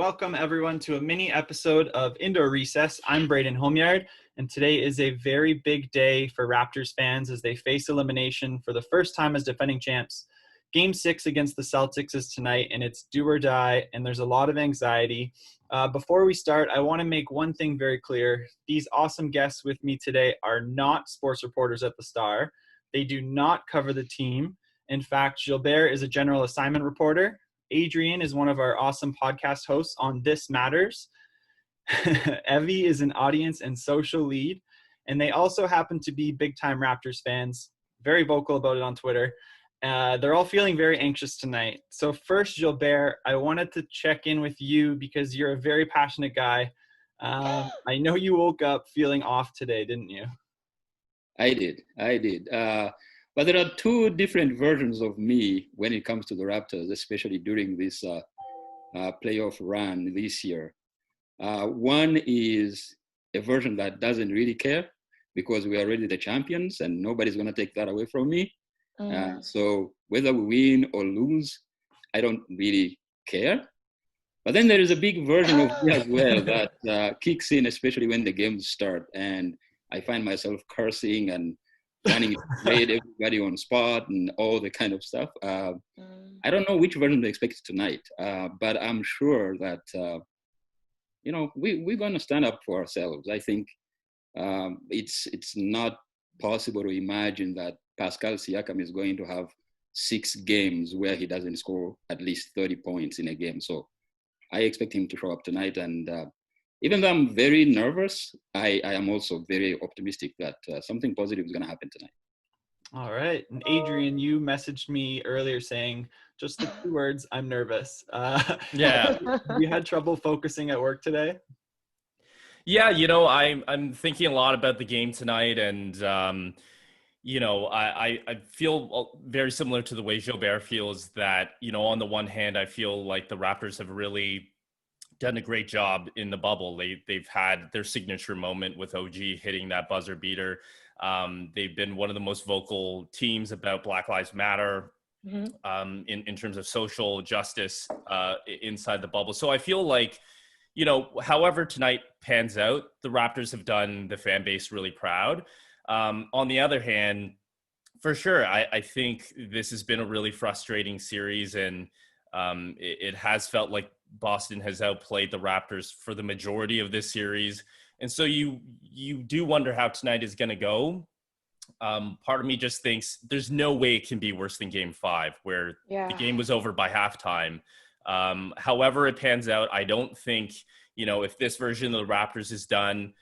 Welcome everyone to a mini episode of Indoor Recess. I'm Braydon Holmyard, and today is a very big day for Raptors fans as they face elimination for the first time as defending champs. Game 6 against the Celtics is tonight, and it's do or die, and there's a lot of anxiety. Before we start, I want to make one thing very clear. These awesome guests with me today are not sports reporters at the Star. They do not cover the team. In fact, Gilbert is a general assignment reporter. Adrian is one of our awesome podcast hosts on This Matters. Evie is an audience and social lead. And they also happen to be big-time Raptors fans, very vocal about it on Twitter. They're all feeling very anxious tonight. So first, Gilbert, I wanted to check in with you because you're a very passionate guy. I know you woke up feeling off today, didn't you? I did. But there are two different versions of me when it comes to the Raptors, especially during this playoff run this year. One is a version that doesn't really care because we are already the champions and nobody's going to take that away from me. So whether we win or lose, I don't really care. But then there is a big version of me as well that kicks in, especially when the games start. And I find myself cursing and planning to grade everybody on spot and all the kind of stuff. I don't know which version to expect tonight, but I'm sure that, we're going to stand up for ourselves. I think it's not possible to imagine that Pascal Siakam is going to have 6 games where he doesn't score at least 30 points in a game. So I expect him to show up tonight. And even though I'm very nervous, I am also very optimistic that something positive is going to happen tonight. All right. And Adrian, you messaged me earlier saying just the 2 words, I'm nervous. Yeah. You had trouble focusing at work today? Yeah, I'm thinking a lot about the game tonight, and I feel very similar to the way Gilbert feels that, on the one hand, I feel like the Raptors have really done a great job in the bubble. They've had their signature moment with OG hitting that buzzer beater. They've been one of the most vocal teams about Black Lives Matter in terms of social justice inside the bubble. So I feel like, however tonight pans out, the Raptors have done the fan base really proud. On the other hand, for sure, I think this has been a really frustrating series, and it has felt like Boston has outplayed the Raptors for the majority of this series. And so you do wonder how tonight is going to go. Part of me just thinks there's no way it can be worse than Game 5, where the game was over by halftime. However it pans out, I don't think, if this version of the Raptors is done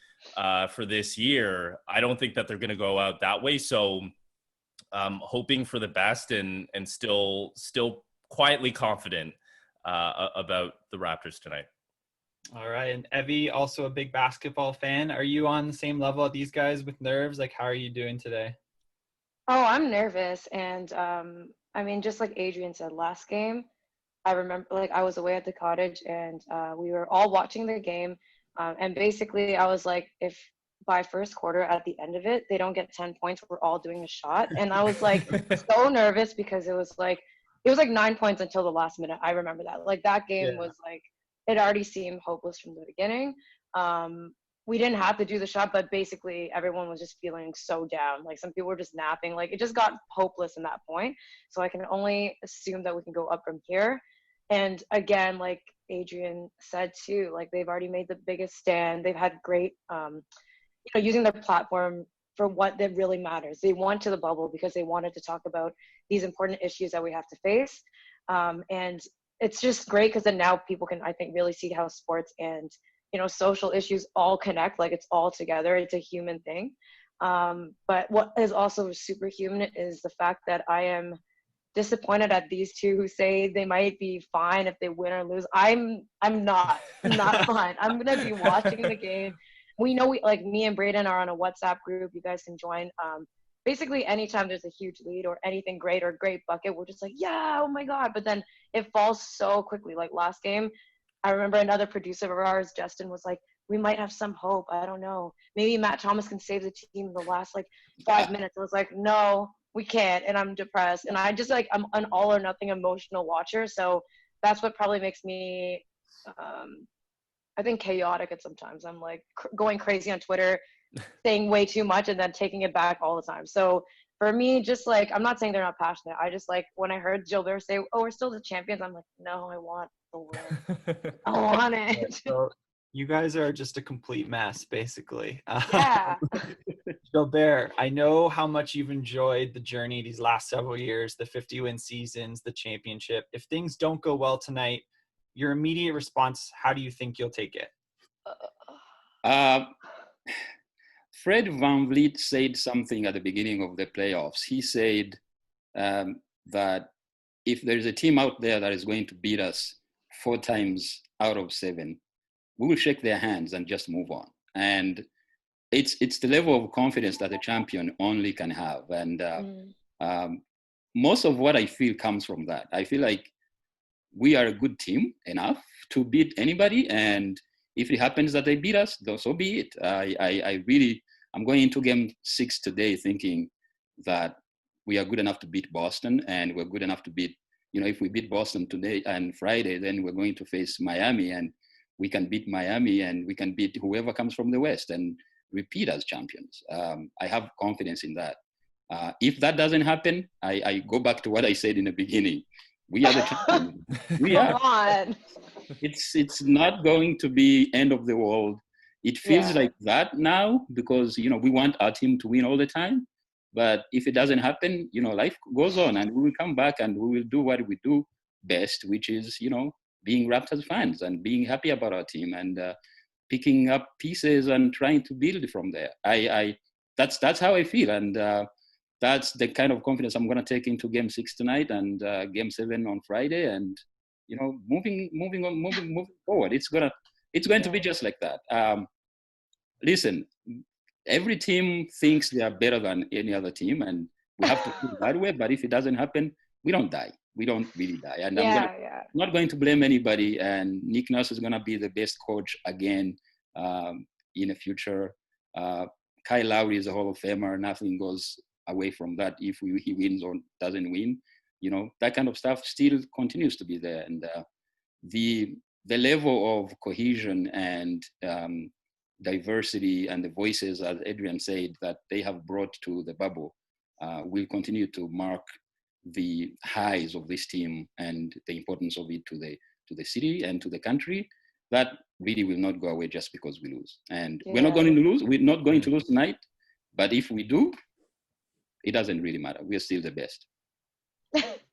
for this year, I don't think that they're going to go out that way. So hoping for the best and still quietly confident about the Raptors tonight. All right. And Evie, also a big basketball fan. Are you on the same level as these guys with nerves? Like, how are you doing today? Oh, I'm nervous. And just like Adrian said last game, I remember I was away at the cottage and we were all watching the game. And basically I was like, if by first quarter at the end of it, they don't get 10 points, we're all doing a shot. And I was like so nervous because it was like 9 points until the last minute. I remember that. Like that game was like, it already seemed hopeless from the beginning. We didn't have to do the shot, but basically everyone was just feeling so down. Like some people were just napping. Like it just got hopeless in that point. So I can only assume that we can go up from here. And again, like Adrian said too, like they've already made the biggest stand. They've had great, using their platform for what that really matters. They went to the bubble because they wanted to talk about these important issues that we have to face. And it's just great because then now people can, I think, really see how sports and, social issues all connect, like it's all together. It's a human thing. But what is also superhuman is the fact that I am disappointed at these two who say they might be fine if they win or lose. I'm not fine. I'm going to be watching the game. We know me and Braydon are on a WhatsApp group. You guys can join. Basically, anytime there's a huge lead or anything great or great bucket, we're just like, yeah, oh my God. But then it falls so quickly. Like last game, I remember another producer of ours, Justin, was like, we might have some hope. I don't know. Maybe Matt Thomas can save the team in the last 5 minutes. I was like, no, we can't. And I'm depressed. And I just I'm an all or nothing emotional watcher. So that's what probably makes me I think chaotic at sometimes. I'm like going crazy on Twitter, saying way too much and then taking it back all the time. So for me, just like, I'm not saying they're not passionate. I just like, when I heard Gilbert say, "Oh, we're still the champions," I'm like, no, I want the win. I want it. So you guys are just a complete mess, basically. Yeah. Gilbert, I know how much you've enjoyed the journey these last several years, the 50-win seasons, the championship. If things don't go well tonight, your immediate response, how do you think you'll take it? Uh, Fred VanVleet said something at the beginning of the playoffs. He said that if there's a team out there that is going to beat us 4 times out of 7, we will shake their hands and just move on. And it's the level of confidence that a champion only can have. And most of what I feel comes from that. I feel like we are a good team enough to beat anybody. And if it happens that they beat us, so be it. I'm going into game 6 today thinking that we are good enough to beat Boston, and we're good enough to beat, if we beat Boston today and Friday, then we're going to face Miami, and we can beat Miami, and we can beat whoever comes from the West and repeat as champions. I have confidence in that. If that doesn't happen, I go back to what I said in the beginning. We are the champions. We are. Come on. It's not going to be end of the world. It feels like that now because, we want our team to win all the time. But if it doesn't happen, life goes on, and we will come back and we will do what we do best, which is, being Raptors fans and being happy about our team and picking up pieces and trying to build from there. That's how I feel. And that's the kind of confidence I'm going to take into game 6 tonight and game 7 on Friday. And, moving forward, it's going to be just like that. Listen, every team thinks they are better than any other team, and we have to feel that way. But if it doesn't happen, we don't die. We don't really die. And I'm not going to blame anybody. And Nick Nurse is going to be the best coach again in the future. Kyle Lowry is a Hall of Famer. Nothing goes away from that if he wins or doesn't win. That kind of stuff still continues to be there. And the level of cohesion and diversity and the voices, as Adrian said, that they have brought to the bubble will continue to mark the highs of this team and the importance of it to the city and to the country. That really will not go away just because we lose. And we're not going to lose. We're not going to lose tonight. But if we do, it doesn't really matter. We're still the best.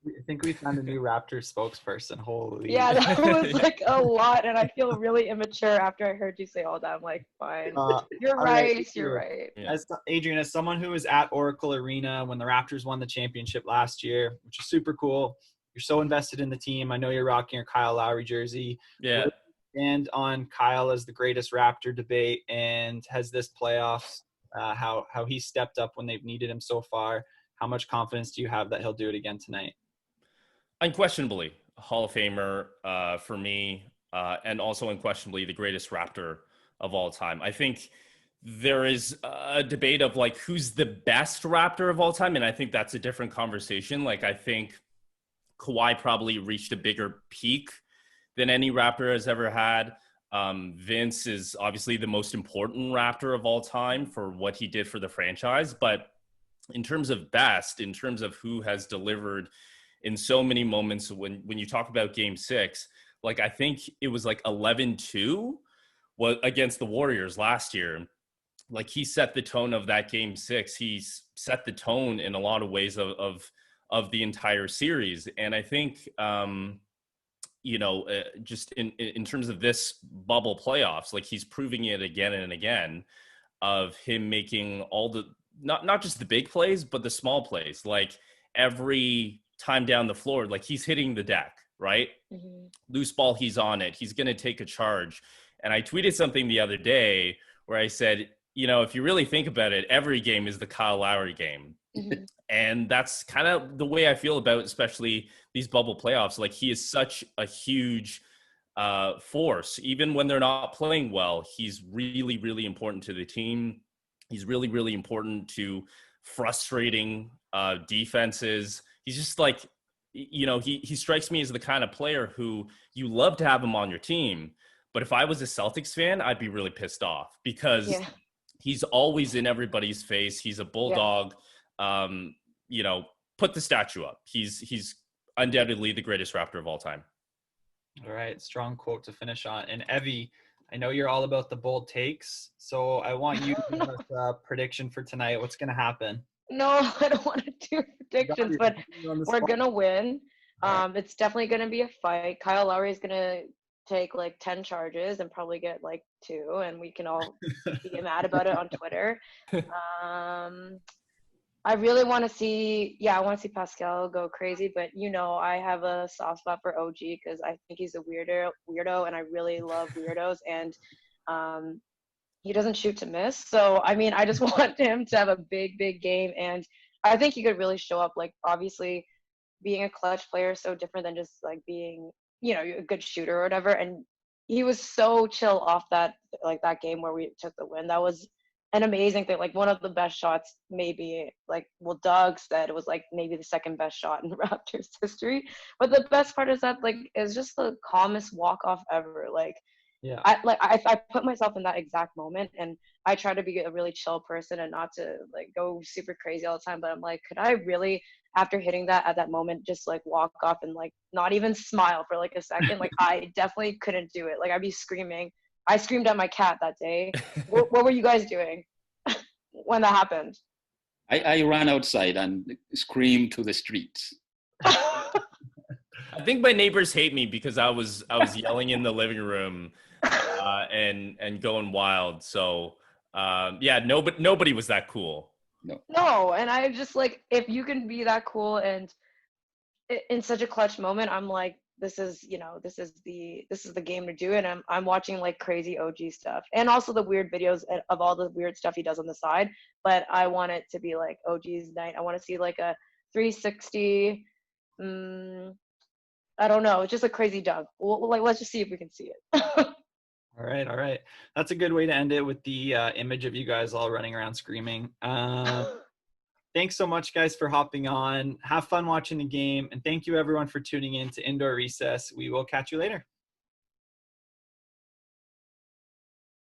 I think we found a new Raptors spokesperson. Holy. Yeah, that was like a lot, and I feel really immature after I heard you say all that. I'm like, fine. You're right. You're right. Yeah. As Adrian, as someone who was at Oracle Arena when the Raptors won the championship last year, which is super cool. You're so invested in the team. I know you're rocking your Kyle Lowry jersey. Yeah. And on Kyle as the greatest Raptor debate, and has this playoffs, how he stepped up when they've needed him so far. How much confidence do you have that he'll do it again tonight? Unquestionably, a Hall of Famer for me, and also unquestionably the greatest Raptor of all time. I think there is a debate of like who's the best Raptor of all time, and I think that's a different conversation. Like I think Kawhi probably reached a bigger peak than any Raptor has ever had. Vince is obviously the most important Raptor of all time for what he did for the franchise, but in terms of best, in terms of who has delivered in so many moments, when you talk about game 6, like I think it was like 11-2 against the Warriors last year. Like he set the tone of that game 6. He's set the tone in a lot of ways of the entire series. And I think, just in terms of this bubble playoffs, like he's proving it again and again of him making all the, not just the big plays, but the small plays. Like every time down the floor, like he's hitting the deck, right? Mm-hmm. Loose ball, he's on it. He's going to take a charge. And I tweeted something the other day where I said, if you really think about it, every game is the Kyle Lowry game. Mm-hmm. And that's kind of the way I feel about especially these bubble playoffs. Like he is such a huge force. Even when they're not playing well, he's really, really important to the team. He's really, really important to frustrating defenses. He's just like, you know, he strikes me as the kind of player who you love to have him on your team. But if I was a Celtics fan, I'd be really pissed off because he's always in everybody's face. He's a bulldog. You know, put the statue up. He's undoubtedly the greatest Raptor of all time. All right, strong quote to finish on. And Evie, I know you're all about the bold takes, so I want you to give us a prediction for tonight. What's going to happen? No, I don't want to do predictions, but we're going to win. It's definitely going to be a fight. Kyle Lowry is going to take like 10 charges and probably get like 2, and we can all be mad about it on Twitter. I really want to see, I want to see Pascal go crazy, but you know, I have a soft spot for OG because I think he's a weirdo, and I really love weirdos, and he doesn't shoot to miss. So, I mean, I just want him to have a big, big game, and I think he could really show up. Like, obviously, being a clutch player is so different than just like being, you know, a good shooter or whatever. And he was so chill off that game where we took the win. That was an amazing thing, like one of the best shots, maybe, like, well, Doug said it was like maybe the second best shot in Raptors history. But the best part is that, like, it's just the calmest walk off ever. Like, I put myself in that exact moment, and I try to be a really chill person and not to like go super crazy all the time. But I'm like, could I really, after hitting that at that moment, just like walk off and like not even smile for like a second? Like, I definitely couldn't do it. Like, I'd be screaming. I screamed at my cat that day. What were you guys doing when that happened? I ran outside and screamed to the streets. I think my neighbors hate me because I was yelling in the living room and going wild. So nobody was that cool. No, and I just like, if you can be that cool and in such a clutch moment, I'm like, this is the game to do it. And I'm watching like crazy OG stuff, and also the weird videos of all the weird stuff he does on the side. But I want it to be like OG's night. I want to see like a 360. I don't know, just a crazy dunk. Like, let's just see if we can see it. All right. That's a good way to end it with the image of you guys all running around screaming. Thanks so much, guys, for hopping on. Have fun watching the game. And thank you, everyone, for tuning in to Indoor Recess. We will catch you later.